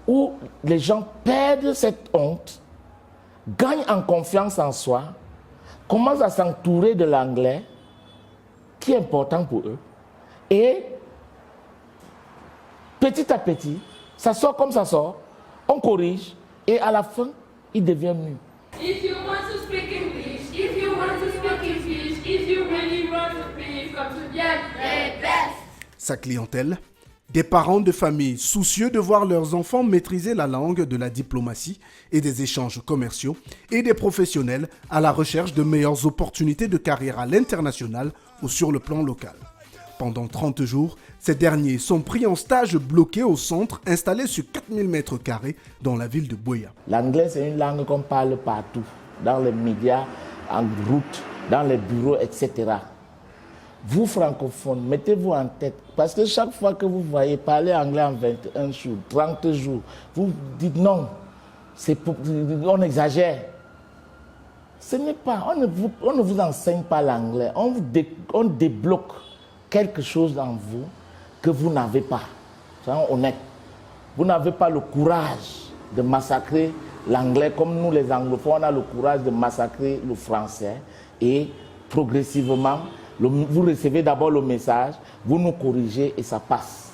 où les gens perdent cette honte, gagnent en confiance en soi, commencent à s'entourer de l'anglais, qui est important pour eux, et petit à petit, ça sort comme ça sort, on corrige, et à la fin, il devient mieux. If you want to speak English, if you want to speak English, if you really want to speak, come to the best. Sa clientèle, des parents de famille soucieux de voir leurs enfants maîtriser la langue de la diplomatie et des échanges commerciaux, et des professionnels à la recherche de meilleures opportunités de carrière à l'international ou sur le plan local. Pendant 30 jours, ces derniers sont pris en stage bloqué au centre installé sur 4000 m² dans la ville de Boya. L'anglais, c'est une langue qu'on parle partout, dans les médias, en route, dans les bureaux, etc. Vous, francophones, mettez-vous en tête, parce que chaque fois que vous voyez parler anglais en 21 jours, 30 jours, vous dites non, on exagère. Ce n'est pas, on ne vous enseigne pas l'anglais, on débloque quelque chose en vous que vous n'avez pas. Soyons honnêtes. Vous n'avez pas le courage de massacrer l'anglais comme nous les anglophones, on a le courage de massacrer le français et progressivement, vous recevez d'abord le message, vous nous corrigez et ça passe.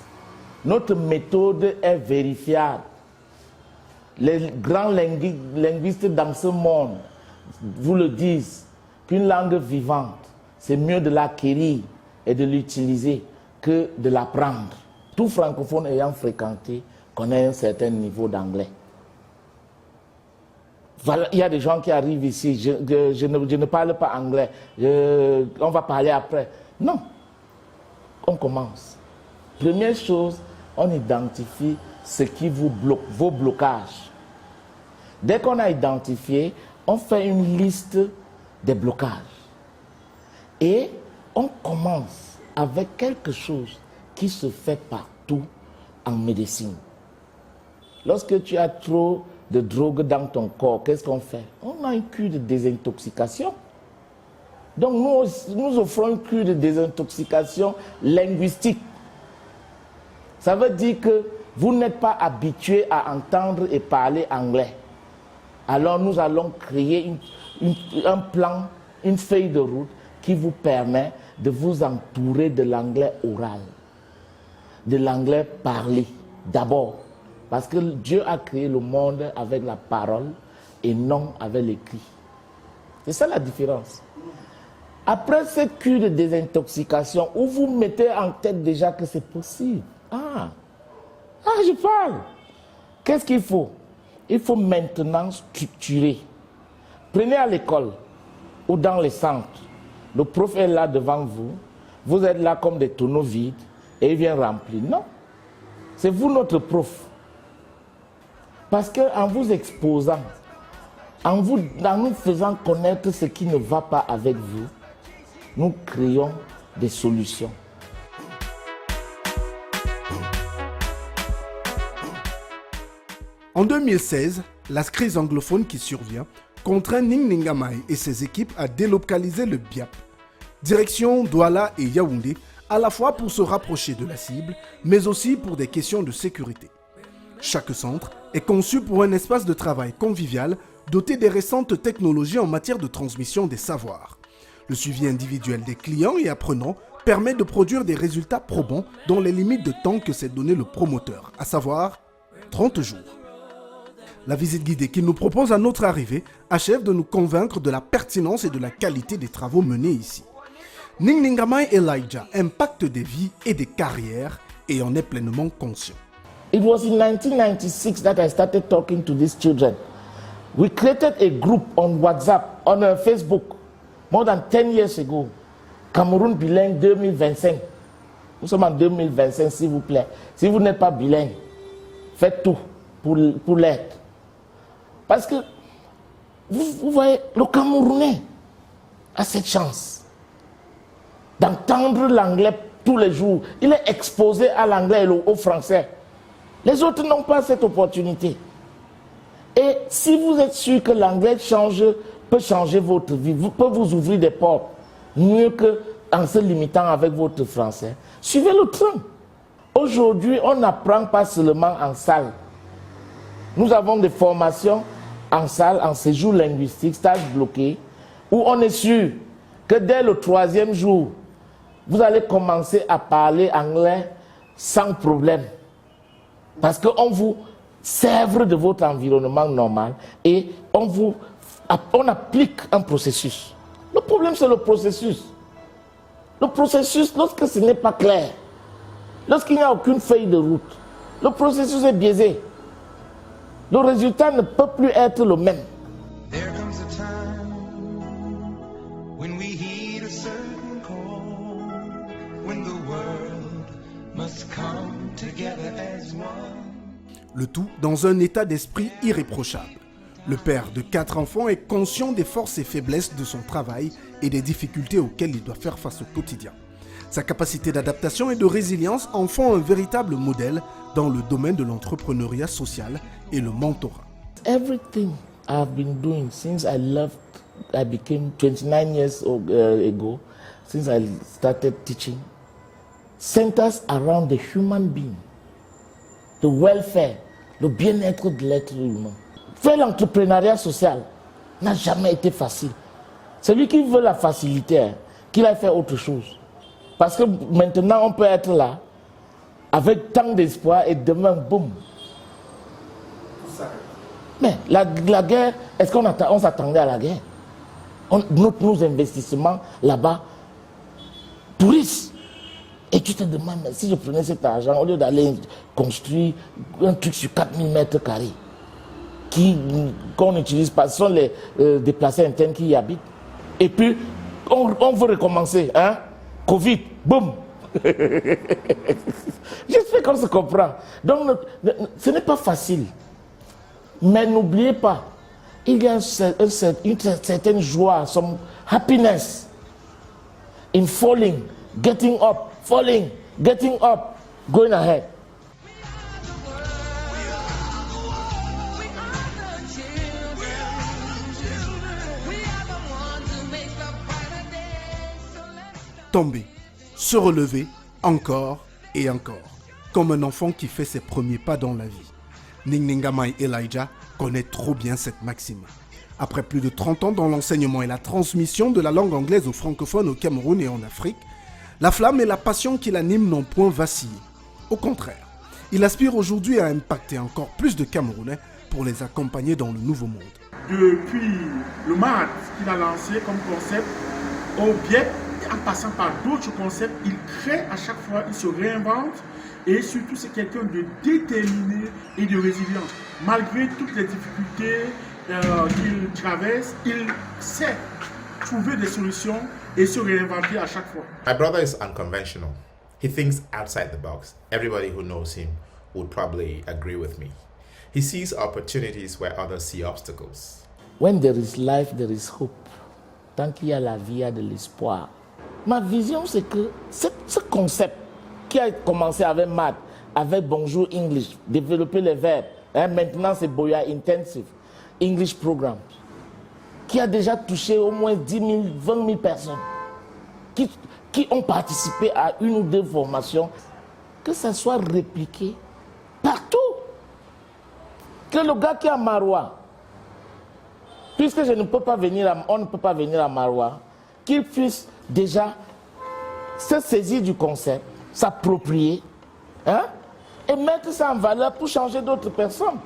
Notre méthode est vérifiable. Les grands linguistes dans ce monde vous le disent, qu'une langue vivante, c'est mieux de l'acquérir et de l'utiliser que de l'apprendre. Tout francophone ayant fréquenté connaît un certain niveau d'anglais. Voilà, il y a des gens qui arrivent ici, je ne parle pas anglais, on va parler après. Non, on commence. Première chose, on identifie ce qui vous bloque, vos blocages. Dès qu'on a identifié, on fait une liste des blocages. Et on commence avec quelque chose qui se fait partout en médecine. Lorsque tu as trop de drogue dans ton corps, qu'est-ce qu'on fait? On a une cure de désintoxication. Donc nous offrons une cure de désintoxication linguistique. Ça veut dire que vous n'êtes pas habitué à entendre et parler anglais. Alors nous allons créer un plan, une feuille de route qui vous permet de vous entourer de l'anglais oral, de l'anglais parlé d'abord. Parce que Dieu a créé le monde avec la parole et non avec l'écrit. C'est ça la différence. Après cette cure de désintoxication, où vous mettez en tête déjà que c'est possible. Je parle. Qu'est-ce qu'il faut? Il faut maintenant structurer. Prenez à l'école ou dans les centres. Le prof est là devant vous. Vous êtes là comme des tonneaux vides et il vient remplir. Non. C'est vous notre prof. Parce qu'en vous exposant, en nous faisant connaître ce qui ne va pas avec vous, nous créons des solutions. En 2016, la crise anglophone qui survient contraint Ning Ningamay et ses équipes à délocaliser le BIAP. Direction Douala et Yaoundé, à la fois pour se rapprocher de la cible, mais aussi pour des questions de sécurité. Chaque centre est conçu pour un espace de travail convivial doté des récentes technologies en matière de transmission des savoirs. Le suivi individuel des clients et apprenants permet de produire des résultats probants dans les limites de temps que s'est donné le promoteur, à savoir 30 jours. La visite guidée qu'il nous propose à notre arrivée achève de nous convaincre de la pertinence et de la qualité des travaux menés ici. Ning Ningamay Elijah impacte des vies et des carrières et en est pleinement conscient. It was in 1996 that I started talking to these children. We created a group on WhatsApp, on Facebook, more than 10 years ago. Cameroun bilingue 2025. Nous sommes en 2025, s'il vous plaît. Si vous n'êtes pas bilingue, faites tout pour l'être. Parce que, vous voyez, le Camerounais a cette chance d'entendre l'anglais tous les jours. Il est exposé à l'anglais et au français. Les autres n'ont pas cette opportunité. Et si vous êtes sûr que l'anglais peut changer votre vie, peut vous ouvrir des portes, mieux qu'en se limitant avec votre français, suivez le train. Aujourd'hui, on n'apprend pas seulement en salle. Nous avons des formations en salle, en séjour linguistique, stage bloqué, où on est sûr que dès le 3e jour, vous allez commencer à parler anglais sans problème. Parce qu'on vous sèvre de votre environnement normal et on applique un processus. Le problème, c'est le processus. Le processus, lorsque ce n'est pas clair, lorsqu'il n'y a aucune feuille de route, le processus est biaisé. Le résultat ne peut plus être le même. There comes a time when we heed a certain call, when the world must come together as one. Le tout dans un état d'esprit irréprochable. Le père de 4 enfants est conscient des forces et faiblesses de son travail et des difficultés auxquelles il doit faire face au quotidien. Sa capacité d'adaptation et de résilience en font un véritable modèle dans le domaine de l'entrepreneuriat social et le mentorat. Everything I've been doing since I became 29 years ago, since I started teaching, centers around the human being, the welfare, le bien-être de l'être humain. Faire l'entrepreneuriat social n'a jamais été facile. Celui qui veut la facilité, qu'il aille faire autre chose. Parce que maintenant, on peut être là, avec tant d'espoir, et demain, boum. Mais la guerre, est-ce qu'on s'attendait à la guerre? Nos investissements là-bas pourrissent. Et tu te demandes, si je prenais cet argent, au lieu d'aller construire un truc sur 4000 mètres carrés, qu'on n'utilise pas, ce sont les déplacés internes qui y habitent. Et puis, on veut recommencer, hein? Covid, boum. J'espère qu'on se comprend. Donc, ce n'est pas facile. Mais n'oubliez pas, il y a une certaine joie, some happiness in falling, getting up, falling, getting up, going ahead. Tomber, se relever, encore et encore, comme un enfant qui fait ses premiers pas dans la vie. Ningningamai Elijah connaît trop bien cette maxime. Après plus de 30 ans dans l'enseignement et la transmission de la langue anglaise aux francophones au Cameroun et en Afrique, la flamme et la passion qui l'animent n'ont point vacillé. Au contraire, il aspire aujourd'hui à impacter encore plus de Camerounais pour les accompagner dans le nouveau monde. Depuis le MAD qu'il a lancé comme concept, au biais, en passant par d'autres concepts, il crée à chaque fois, il se réinvente et surtout c'est quelqu'un de déterminé et de résilient. Malgré toutes les difficultés qu'il traverse, il sait trouver des solutions et se réinventer à chaque fois. My brother is unconventional. He thinks outside the box. Everybody who knows him would probably agree with me. He sees opportunities where others see obstacles. When there is life, there is hope. Tant qu'il y a la vie, il y a de l'espoir. Ma vision, c'est que ce concept qui a commencé avec maths, avec Bonjour English, développer les verbes, maintenant c'est Boya Intensive, English Program, qui a déjà touché au moins 10 000, 20 000 personnes, qui ont participé à une ou deux formations, que ça soit répliqué partout. Que le gars qui est à Maroua, puisque on ne peut pas venir à Maroua, qu'il puisse déjà se saisir du concept, s'approprier, hein, et mettre ça en valeur pour changer d'autres personnes.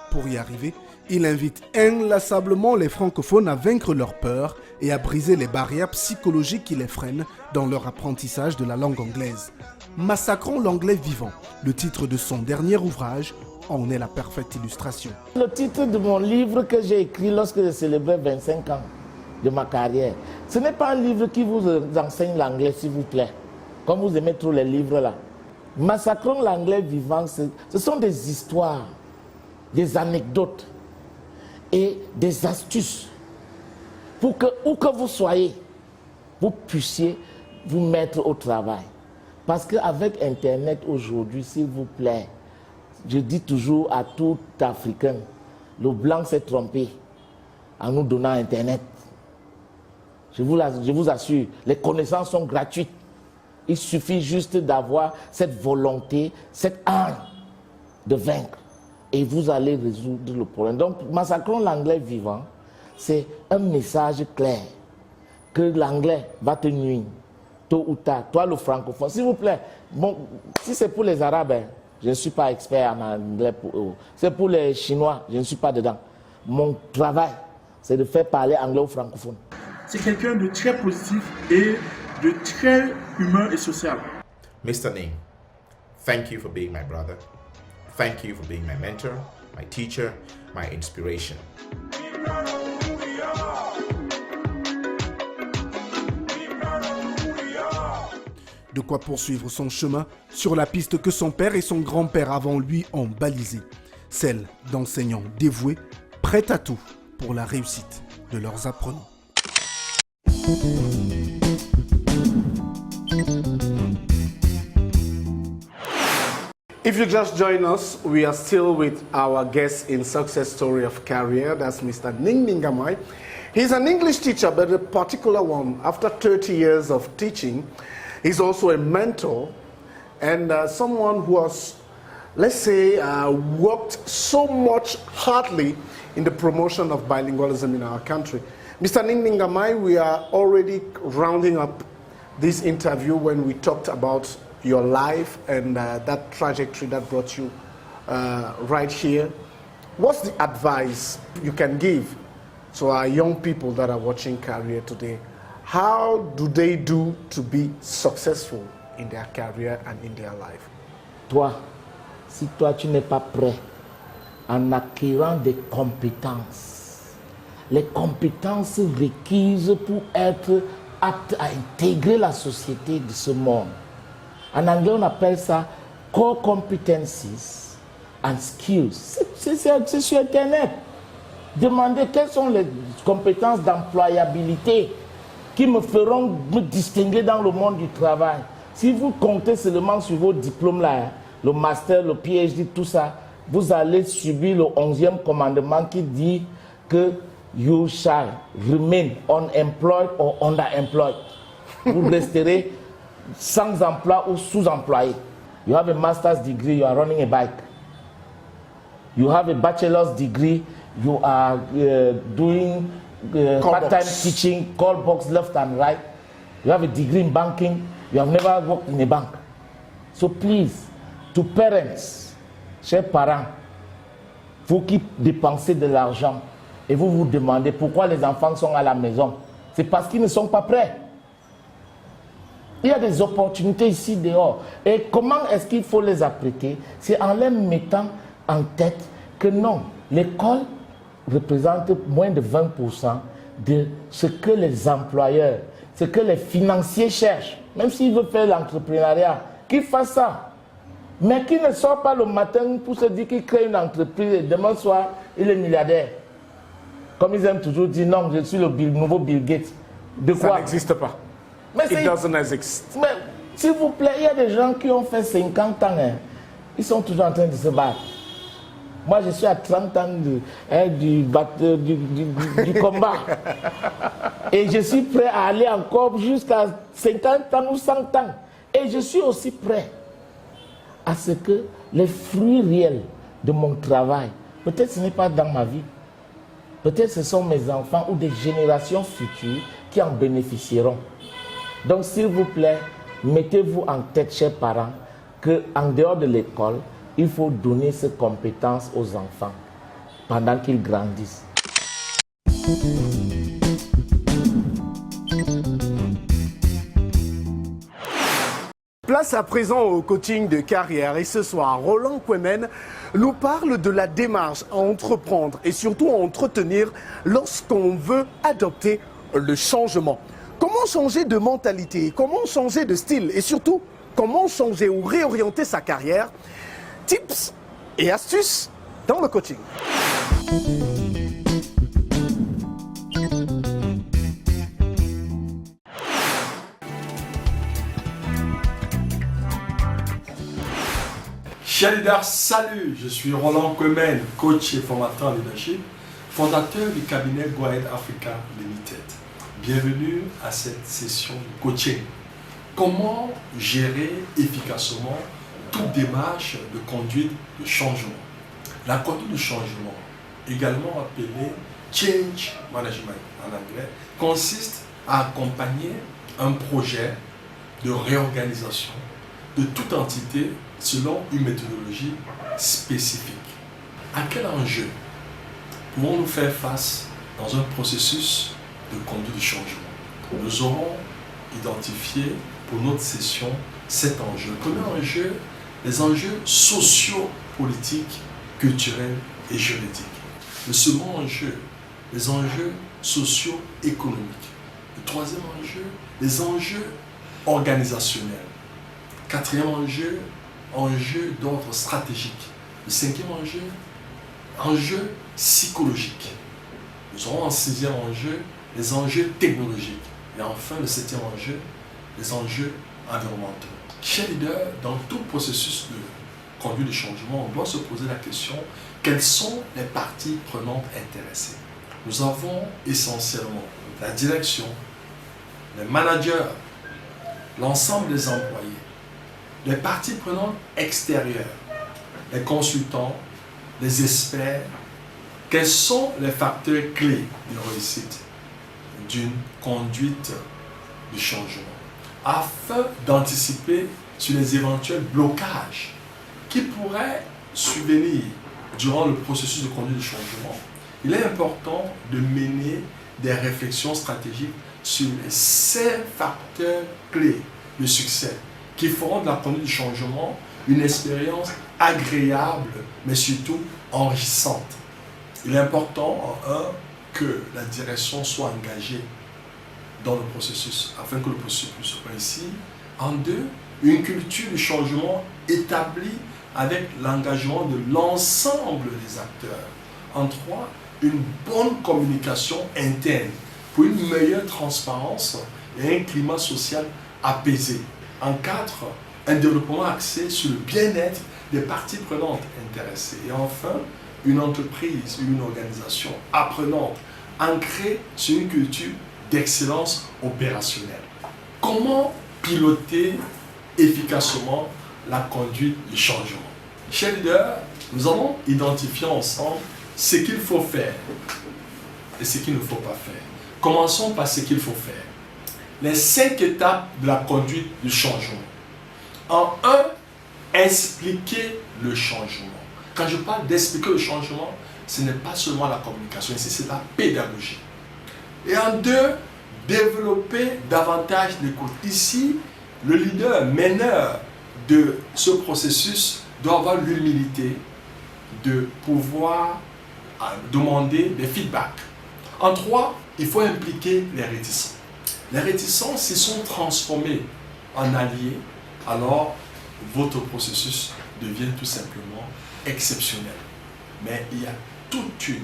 Pour y arriver, il invite inlassablement les francophones à vaincre leur peur et à briser les barrières psychologiques qui les freinent dans leur apprentissage de la langue anglaise. Massacrons l'anglais vivant, le titre de son dernier ouvrage, en est la parfaite illustration. Le titre de mon livre que j'ai écrit lorsque j'ai célébré 25 ans de ma carrière, ce n'est pas un livre qui vous enseigne l'anglais, s'il vous plaît, comme vous aimez trop les livres là. Massacrons l'anglais vivant, ce sont des histoires, des anecdotes et des astuces pour que, où que vous soyez, vous puissiez vous mettre au travail. Parce qu'avec Internet aujourd'hui, s'il vous plaît, je dis toujours à tout Africain, le blanc s'est trompé en nous donnant Internet. Je vous assure, les connaissances sont gratuites. Il suffit juste d'avoir cette volonté, cette âme de vaincre. Et vous allez résoudre le problème. Donc, massacrons l'anglais vivant, c'est un message clair que l'anglais va te nuire, tôt ou tard. Toi, le francophone, s'il vous plaît, bon, si c'est pour les Arabes, je ne suis pas expert en anglais pour eux. C'est pour les Chinois, je ne suis pas dedans. Mon travail, c'est de faire parler anglais aux francophones. C'est quelqu'un de très positif et de très humain et social. Mr. Ning, thank you for being my brother. Thank you for being my mentor, my teacher, my inspiration. De quoi poursuivre son chemin sur la piste que son père et son grand-père avant lui ont balisée. Celle d'enseignants dévoués, prêts à tout pour la réussite de leurs apprenants. If you just join us, we are still with our guest in Success Story of Career. That's Mr. Ning Ningamai. He's an English teacher, but a particular one. After 30 years of teaching, he's also a mentor and someone who has, let's say, worked so much hardly in the promotion of bilingualism in our country. Mr. Ning Ningamai, we are already rounding up this interview when we talked about your life and that trajectory that brought you right here. What's the advice you can give to our young people that are watching Career today? How do they do to be successful in their career and in their life? Toi, si toi tu n'es pas prêt en acquérant des compétences, les compétences requises pour être apte à intégrer la société de ce monde. En anglais, on appelle ça core competencies and skills. C'est sur Internet. Demandez quelles sont les compétences d'employabilité qui me feront me distinguer dans le monde du travail. Si vous comptez seulement sur vos diplômes là, le master, le PhD, tout ça, vous allez subir le 11e commandement qui dit que you shall remain unemployed or underemployed. Vous resterez sans emploi ou sous-employé. You have a master's degree, you are running a bike. You have a bachelor's degree, you are doing part-time teaching, call box left and right. You have a degree in banking, you have never worked in a bank. So please, to parents, chers parents, vous qui dépensez de l'argent et vous vous demandez pourquoi les enfants sont à la maison, c'est parce qu'ils ne sont pas prêts. Il y a des opportunités ici dehors. Et comment est-ce qu'il faut les appliquer? C'est en les mettant en tête que non, l'école représente moins de 20% de ce que les employeurs, ce que les financiers cherchent. Même s'ils veulent faire l'entrepreneuriat, qu'ils fassent ça. Mais qu'ils ne sortent pas le matin pour se dire qu'ils créent une entreprise et demain soir, il est milliardaire. Comme ils aiment toujours dire, non, je suis le nouveau Bill Gates. De quoi? Ça n'existe pas. Mais It doesn't exist. Mais s'il vous plaît, il y a des gens qui ont fait 50 ans, hein, ils sont toujours en train de se battre. Moi, je suis à 30 ans du combat. Et je suis prêt à aller encore jusqu'à 50 ans ou 100 ans. Et je suis aussi prêt à ce que les fruits réels de mon travail, peut-être ce n'est pas dans ma vie, peut-être ce sont mes enfants ou des générations futures qui en bénéficieront. Donc, s'il vous plaît, mettez-vous en tête, chers parents, qu'en dehors de l'école, il faut donner ces compétences aux enfants pendant qu'ils grandissent. Place à présent au coaching de carrière. Et ce soir, Roland Kwemen nous parle de la démarche à entreprendre et surtout à entretenir lorsqu'on veut adopter le changement. Comment changer de mentalité, comment changer de style et surtout comment changer ou réorienter sa carrière? Tips et astuces dans le coaching. Chers leaders, salut, je suis Roland Kwemen, coach et formateur en leadership, fondateur du cabinet Go-Ahead Africa Limited. Bienvenue à cette session de coaching. Comment gérer efficacement toute démarche de conduite de changement? La conduite de changement, également appelée Change Management en anglais, consiste à accompagner un projet de réorganisation de toute entité selon une méthodologie spécifique. À quel enjeu pouvons-nous faire face dans un processus de conduite du changement? Nous aurons identifié pour notre session 7 enjeux. Le premier enjeu, les enjeux socio-politiques, culturels et juridiques. Le second enjeu, les enjeux socio-économiques. Le troisième enjeu, les enjeux organisationnels. Quatrième enjeu, enjeu d'ordre stratégique. Le cinquième enjeu, enjeu psychologique. Nous aurons en sixième enjeu, les enjeux technologiques. Et enfin, le septième enjeu, les enjeux environnementaux. Chers leaders, dans tout processus conduite du changement, on doit se poser la question, quelles sont les parties prenantes intéressées? Nous avons essentiellement la direction, les managers, l'ensemble des employés, les parties prenantes extérieures, les consultants, les experts. Quels sont les facteurs clés de réussite d'une conduite du changement, afin d'anticiper sur les éventuels blocages qui pourraient survenir durant le processus de conduite du changement? Il est important de mener des réflexions stratégiques sur ces facteurs clés de succès qui feront de la conduite du changement une expérience agréable, mais surtout enrichissante. Il est important, en un, que la direction soit engagée dans le processus, afin que le processus puisse réussir. En deux, une culture du changement établie avec l'engagement de l'ensemble des acteurs. En trois, une bonne communication interne pour une meilleure transparence et un climat social apaisé. En quatre, un développement axé sur le bien-être des parties prenantes intéressées. Et enfin, une entreprise, une organisation apprenante, ancrée sur une culture d'excellence opérationnelle. Comment piloter efficacement la conduite du changement? Chers leaders, nous allons identifier ensemble ce qu'il faut faire et ce qu'il ne faut pas faire. Commençons par ce qu'il faut faire. Les 5 étapes de la conduite du changement. En 1, expliquer le changement. Quand je parle d'expliquer le changement, ce n'est pas seulement la communication, ici c'est la pédagogie. Et en 2, développer davantage l'écoute. Ici, le leader, meneur de ce processus doit avoir l'humilité de pouvoir demander des feedbacks. En 3, il faut impliquer les réticents. Les réticents, s'ils sont transformés en alliés, alors votre processus devient tout simplement exceptionnel. Mais il y a toute une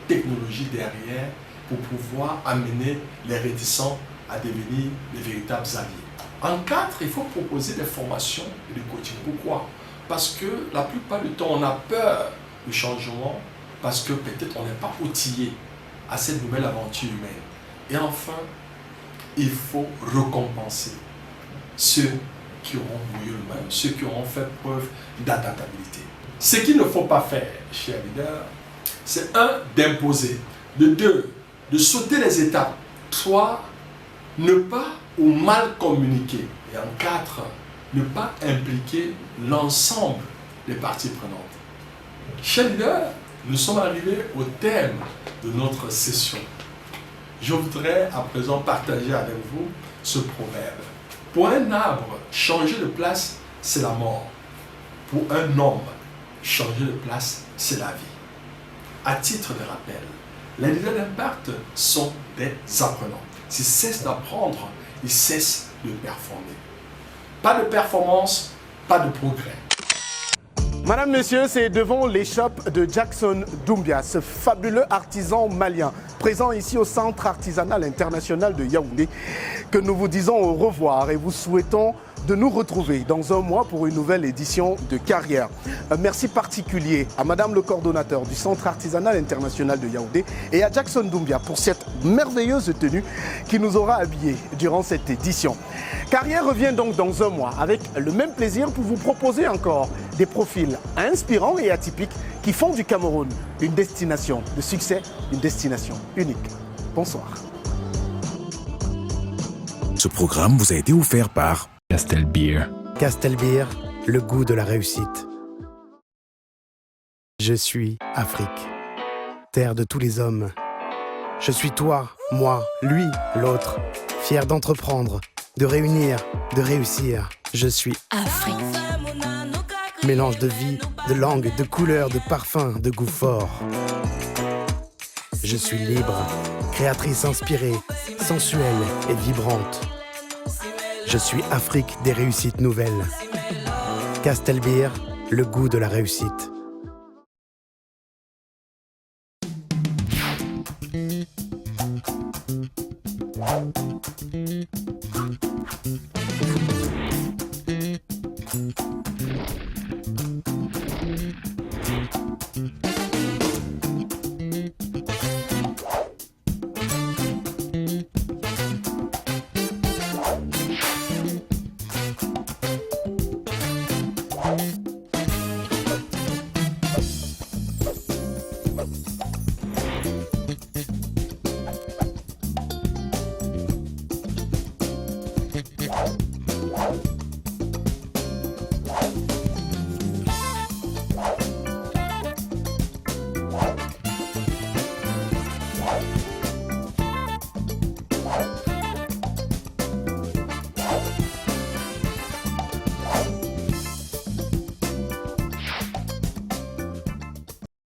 technologie derrière pour pouvoir amener les réticents à devenir les véritables alliés. En 4, il faut proposer des formations et du coaching. Pourquoi? Parce que la plupart du temps, on a peur du changement parce que peut-être on n'est pas outillé à cette nouvelle aventure humaine. Et enfin, il faut récompenser ceux qui auront mouillé le maillot, ceux qui auront fait preuve d'adaptabilité. Ce qu'il ne faut pas faire, chers leaders, c'est 1, d'imposer, de 2, de sauter les étapes, 3, ne pas ou mal communiquer, et en 4, ne pas impliquer l'ensemble des parties prenantes. Chers leaders, nous sommes arrivés au thème de notre session. Je voudrais à présent partager avec vous ce proverbe. Pour un arbre, changer de place, c'est la mort. Pour un homme, changer de place, c'est la vie. À titre de rappel, les leaders d'impact sont des apprenants. S'ils cessent d'apprendre, ils cessent de performer. Pas de performance, pas de progrès. Madame, Messieurs, c'est devant l'échoppe de Jackson Doumbia, ce fabuleux artisan malien, présent ici au Centre artisanal international de Yaoundé, que nous vous disons au revoir et vous souhaitons de nous retrouver dans un mois pour une nouvelle édition de Carrière. Un merci particulier à Madame le coordonnateur du Centre artisanal international de Yaoundé et à Jackson Doumbia pour cette merveilleuse tenue qui nous aura habillés durant cette édition. Carrière revient donc dans un mois avec le même plaisir pour vous proposer encore des profils inspirants et atypiques qui font du Cameroun une destination de succès, une destination unique. Bonsoir. Ce programme vous a été offert par Castelbeer. Castelbeer, le goût de la réussite. Je suis Afrique, terre de tous les hommes. Je suis toi, moi, lui, l'autre, fier d'entreprendre, de réunir, de réussir. Je suis Afrique. Mélange de vie, de langue, de couleurs, de parfums, de goût fort. Je suis libre, créatrice inspirée, sensuelle et vibrante. Je suis Afrique des réussites nouvelles. Castelbeer, le goût de la réussite.